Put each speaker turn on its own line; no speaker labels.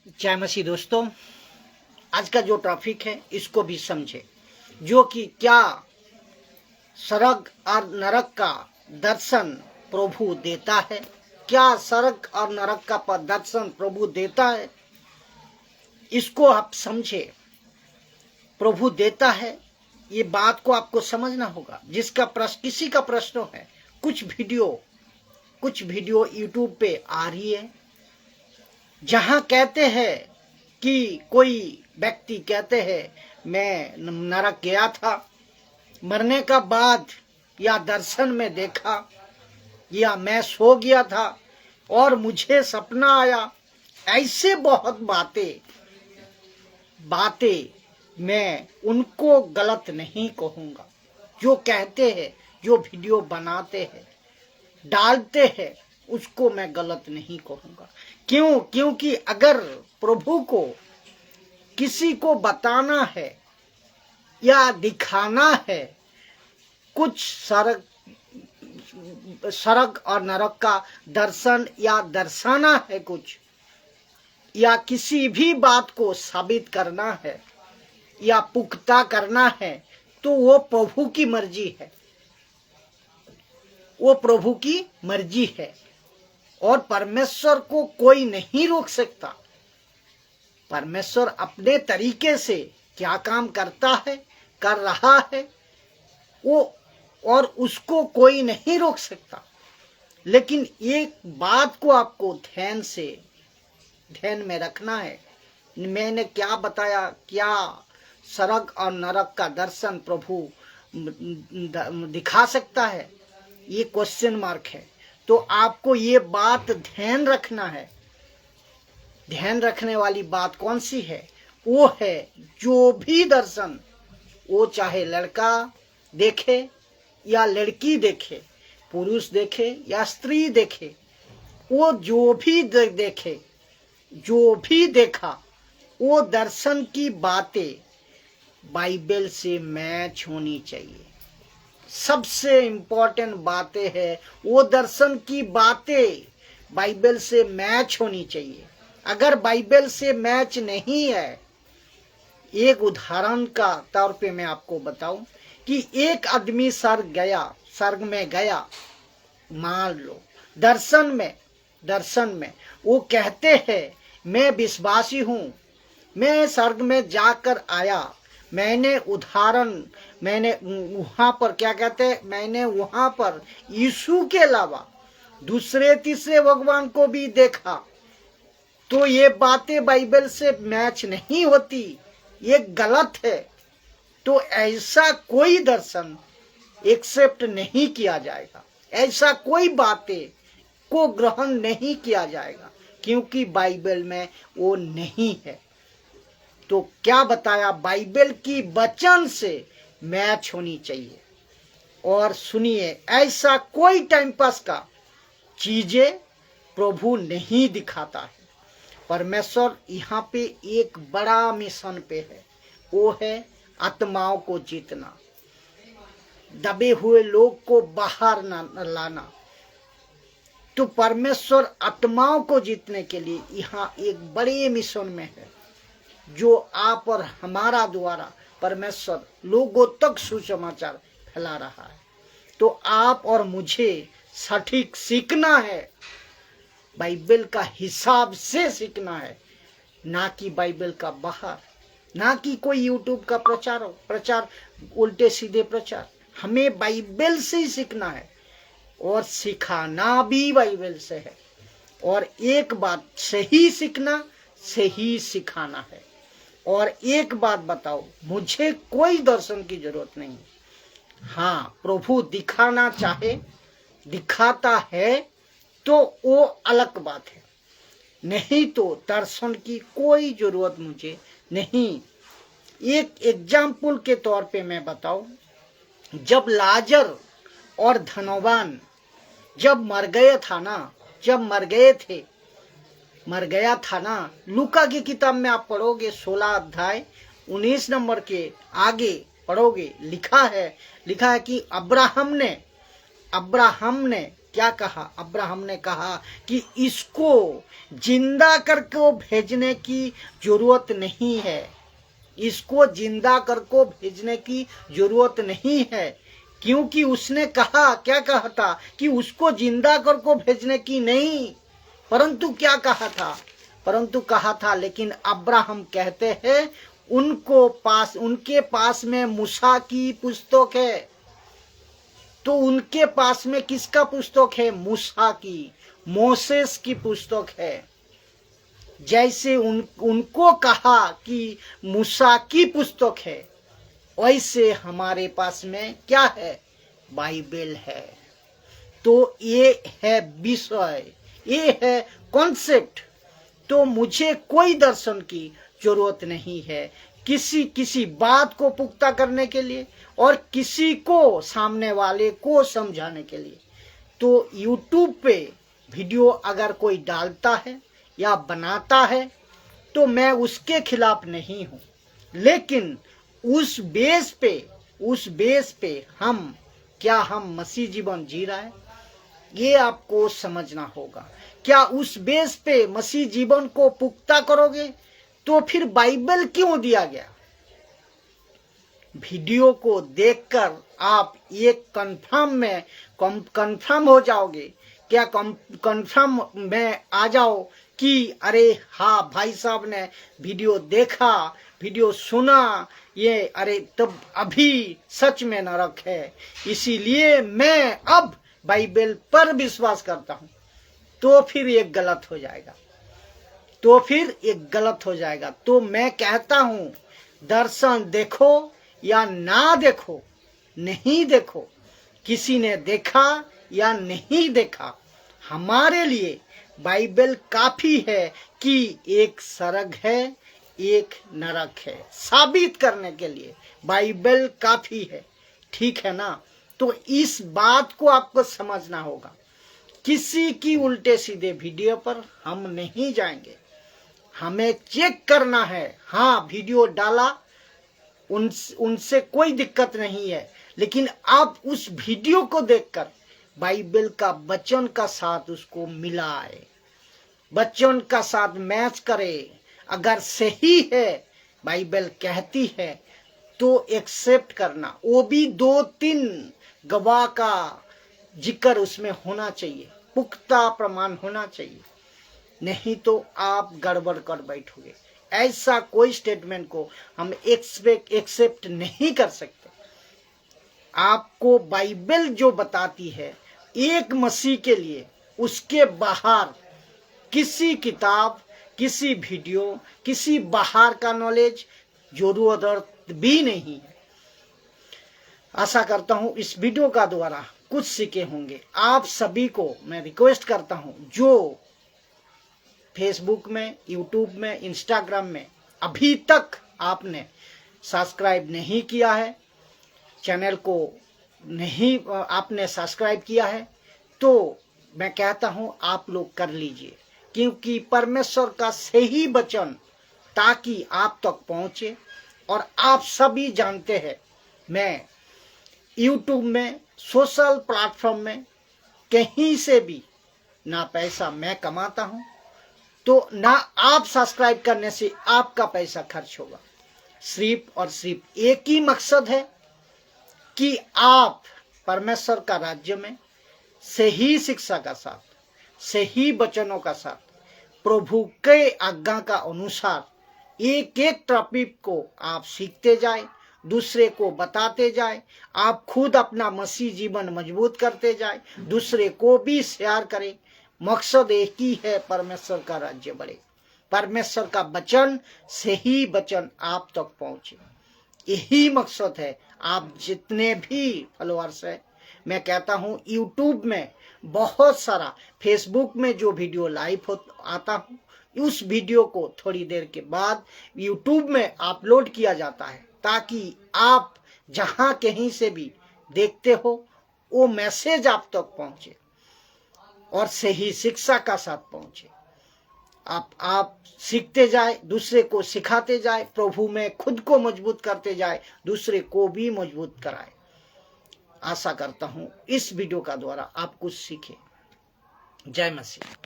जय मसीह दोस्तों, आज का जो टॉपिक है इसको भी समझे, जो कि क्या स्वर्ग और नरक का दर्शन प्रभु देता है। क्या स्वर्ग और नरक का दर्शन प्रभु देता है, इसको आप समझे। प्रभु देता है, ये बात को आपको समझना होगा। जिसका प्रश्न, किसी का प्रश्न है, कुछ वीडियो यूट्यूब पे आ रही है जहां कहते हैं कि कोई व्यक्ति कहते हैं मैं नरक गया था, मरने का बाद या दर्शन में देखा, या मैं सो गया था और मुझे सपना आया। ऐसे बहुत बातें मैं उनको गलत नहीं कहूँगा। जो कहते हैं, जो वीडियो बनाते हैं, डालते हैं, उसको मैं गलत नहीं कहूँगा। क्योंकि अगर प्रभु को किसी को बताना है या दिखाना है कुछ स्वर्ग और नरक का दर्शन, या दर्शाना है कुछ, या किसी भी बात को साबित करना है या पुख्ता करना है, तो वो प्रभु की मर्जी है। वो प्रभु की मर्जी है और परमेश्वर को कोई नहीं रोक सकता। परमेश्वर अपने तरीके से क्या काम करता है, कर रहा है, वो और उसको कोई नहीं रोक सकता। लेकिन एक बात को आपको ध्यान में रखना है। मैंने क्या बताया, क्या स्वर्ग और नरक का दर्शन प्रभु दिखा सकता है, ये क्वेश्चन मार्क है। तो आपको ये बात ध्यान रखना है। ध्यान रखने वाली बात कौन सी है? वो है जो भी दर्शन, वो चाहे लड़का देखे या लड़की देखे, पुरुष देखे या स्त्री देखे, वो जो भी देखे, जो भी देखा, वो दर्शन की बातें बाइबल से मैच होनी चाहिए। सबसे इम्पोर्टेंट बातें है, वो दर्शन की बातें बाइबल से मैच होनी चाहिए। अगर बाइबल से मैच नहीं है, एक उदाहरण का तौर पे मैं आपको बताऊं कि एक आदमी स्वर्ग में गया, मान लो दर्शन में वो कहते हैं मैं विश्वासी हूं, मैं स्वर्ग में जाकर आया, मैंने वहां पर क्या कहते हैं, मैंने वहां पर यीशु के अलावा दूसरे तीसरे भगवान को भी देखा। तो ये बातें बाइबल से मैच नहीं होती, ये गलत है। तो ऐसा कोई दर्शन एक्सेप्ट नहीं किया जाएगा, ऐसा कोई बातें को ग्रहण नहीं किया जाएगा, क्योंकि बाइबल में वो नहीं है। तो क्या बताया, बाइबल की वचन से मैच होनी चाहिए। और सुनिए, ऐसा कोई टाइम पास का चीजें प्रभु नहीं दिखाता है। परमेश्वर यहाँ पे एक बड़ा मिशन पे है, वो है आत्माओं को जीतना, दबे हुए लोग को बाहर लाना। तो परमेश्वर आत्माओं को जीतने के लिए यहाँ एक बड़े मिशन में है, जो आप और हमारा द्वारा परमेश्वर लोगों तक सुसमाचार फैला रहा है। तो आप और मुझे सटीक सीखना है, बाइबल का हिसाब से सीखना है, ना कि बाइबल का बाहर, ना कि कोई यूट्यूब का प्रचार उल्टे सीधे प्रचार। हमें बाइबल से ही सीखना है और सिखाना भी बाइबल से है। और एक बात, सही सीखना, सही सिखाना है। और एक बात बताओ, मुझे कोई दर्शन की जरूरत नहीं। हाँ, प्रभु दिखाना चाहे, दिखाता है तो वो अलग बात है, नहीं तो दर्शन की कोई जरूरत मुझे नहीं। एक एग्जाम्पल के तौर पे मैं बताऊं, जब लाजर और धनवान जब मर गया था ना, लूका की किताब में आप पढ़ोगे 16 अध्याय 19 नंबर के आगे पढ़ोगे, लिखा है कि अब्राहम ने क्या कहा? अब्राहम ने कहा कि इसको जिंदा करके भेजने की जरूरत नहीं है, इसको जिंदा करके भेजने की जरूरत नहीं है, क्योंकि उसने कहा, क्या कहा था कि उसको जिंदा करके भेजने की नहीं, परंतु क्या कहा था? परंतु कहा था, लेकिन अब्राहम कहते हैं उनके पास में मूसा की पुस्तक है। तो उनके पास में किसका पुस्तक है? मूसा की, मोसेस की पुस्तक है। जैसे उनको कहा कि मूसा की पुस्तक है, वैसे हमारे पास में क्या है? बाइबल है। तो ये है विषय, ये है कॉन्सेप्ट। तो मुझे कोई दर्शन की जरूरत नहीं है किसी बात को पुख्ता करने के लिए और किसी को, सामने वाले को समझाने के लिए। तो YouTube पे वीडियो अगर कोई डालता है या बनाता है तो मैं उसके खिलाफ नहीं हूं, लेकिन उस बेस पे हम मसीह जीवन जी रहा है, ये आपको समझना होगा। क्या उस बेस पे मसीह जीवन को पुख्ता करोगे तो फिर बाइबल क्यों दिया गया? वीडियो को देखकर आप ये कंफर्म हो जाओगे, क्या कंफर्म में आ जाओ कि अरे हाँ, भाई साहब ने वीडियो देखा, वीडियो सुना, ये अरे तब अभी सच में नरक है, इसीलिए मैं अब बाइबल पर विश्वास करता हूं। तो फिर ये गलत हो जाएगा। तो मैं कहता हूं, दर्शन देखो या ना देखो, नहीं देखो, किसी ने देखा या नहीं देखा, हमारे लिए बाइबल काफी है कि एक स्वर्ग है, एक नरक है, साबित करने के लिए बाइबल काफी है। ठीक है ना? तो इस बात को आपको समझना होगा। किसी की उल्टे सीधे वीडियो पर हम नहीं जाएंगे, हमें चेक करना है। हाँ, वीडियो डाला, उनसे कोई दिक्कत नहीं है, लेकिन आप उस वीडियो को देखकर बाइबल का वचन का साथ उसको मिलाए, वचन का साथ मैच करे। अगर सही है, बाइबल कहती है, तो एक्सेप्ट करना। वो भी 2-3 गवाह का जिक्र उसमें होना चाहिए, पुख्ता प्रमाण होना चाहिए, नहीं तो आप गड़बड़ कर बैठोगे। ऐसा कोई स्टेटमेंट को हम एक्सेप्ट नहीं कर सकते। आपको बाइबल जो बताती है एक मसीह के लिए, उसके बाहर किसी किताब, किसी वीडियो, किसी बाहर का नॉलेज जरूरत भी नहीं है। आशा करता हूं इस वीडियो का द्वारा कुछ सीखे होंगे। आप सभी को मैं रिक्वेस्ट करता हूं, जो फेसबुक में, यूट्यूब में, इंस्टाग्राम में अभी तक आपने सब्सक्राइब नहीं किया है, चैनल को नहीं आपने सब्सक्राइब किया है, तो मैं कहता हूं आप लोग कर लीजिए, क्योंकि परमेश्वर का सही वचन ताकि आप तक पहुंचे। और आप सभी जानते हैं, मैं यूट्यूब में, सोशल प्लेटफॉर्म में कहीं से भी ना पैसा मैं कमाता हूं, तो ना आप सब्सक्राइब करने से आपका पैसा खर्च होगा। सिर्फ और सिर्फ एक ही मकसद है कि आप परमेश्वर का राज्य में सही शिक्षा का साथ, सही वचनों का साथ, प्रभु के आज्ञा का अनुसार एक एक टॉपिक को आप सीखते जाए, दूसरे को बताते जाए, आप खुद अपना मसीह जीवन मजबूत करते जाए, दूसरे को भी शेयर करें। मकसद एक ही है, परमेश्वर का राज्य बढ़े, परमेश्वर का वचन, सही वचन आप तक पहुंचे, यही मकसद है। आप जितने भी फॉलोअर्स हैं, मैं कहता हूं यूट्यूब में बहुत सारा, फेसबुक में जो वीडियो लाइव आता हूं, उस वीडियो को थोड़ी देर के बाद यूट्यूब में अपलोड किया जाता है, ताकि आप जहां कहीं से भी देखते हो वो मैसेज आप तक पहुंचे और सही शिक्षा का साथ पहुंचे। आप सीखते जाए, दूसरे को सिखाते जाए, प्रभु में खुद को मजबूत करते जाए, दूसरे को भी मजबूत कराए। आशा करता हूं इस वीडियो का द्वारा आप कुछ सीखें। जय मसीह।